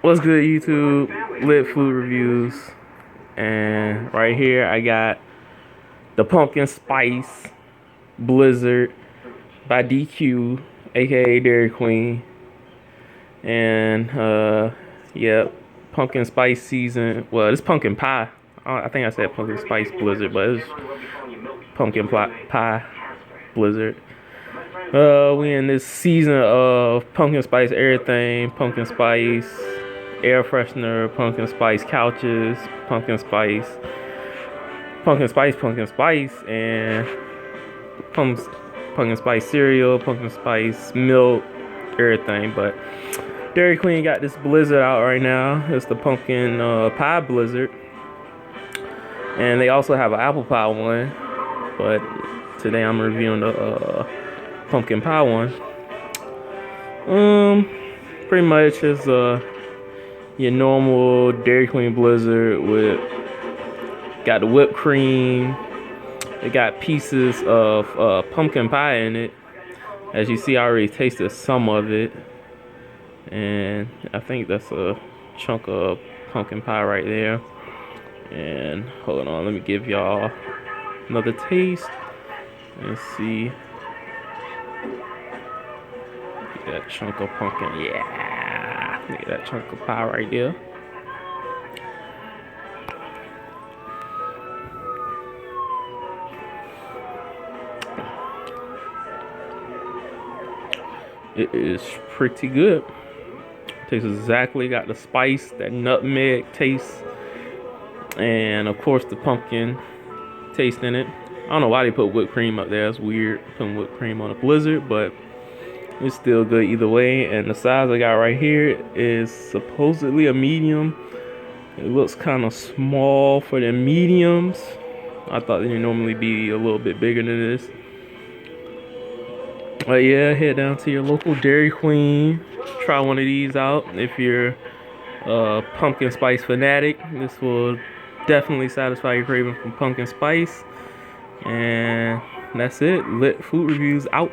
What's good, YouTube? Lit Food Reviews. And right here, I got the Pumpkin Spice Blizzard by DQ, aka Dairy Queen. And, yeah, pumpkin spice season. Well, it's pumpkin pie. I think I said pumpkin spice blizzard, but it's pumpkin pie blizzard. We in this season of pumpkin spice everything, pumpkin spice air freshener, pumpkin spice couches, pumpkin spice, and pumpkin spice cereal, pumpkin spice milk, everything. But Dairy Queen got this blizzard out right now. It's the pumpkin pie blizzard, and they also have an apple pie one. But today I'm reviewing the pumpkin pie one. Pretty much is your normal Dairy Queen blizzard with got the whipped cream. It got pieces of pumpkin pie in it. As you see, I already tasted some of it, and I think that's a chunk of pumpkin pie right there. And hold on, let me give y'all another taste. Let's see. Get that chunk of pumpkin, yeah. Look at that chunk of pie right there. It is pretty good. Tastes exactly, got the spice, that nutmeg taste, and of course the pumpkin taste in it. I don't know why they put whipped cream up there. It's weird putting whipped cream on a blizzard, but it's still good either way. And the size I got right here is supposedly a medium. It looks kind of small for the mediums. I thought they'd normally be a little bit bigger than this. But yeah, head down to your local Dairy Queen. Try one of these out if you're a pumpkin spice fanatic. This will definitely satisfy your craving for pumpkin spice. And that's it. Lit Food Reviews out.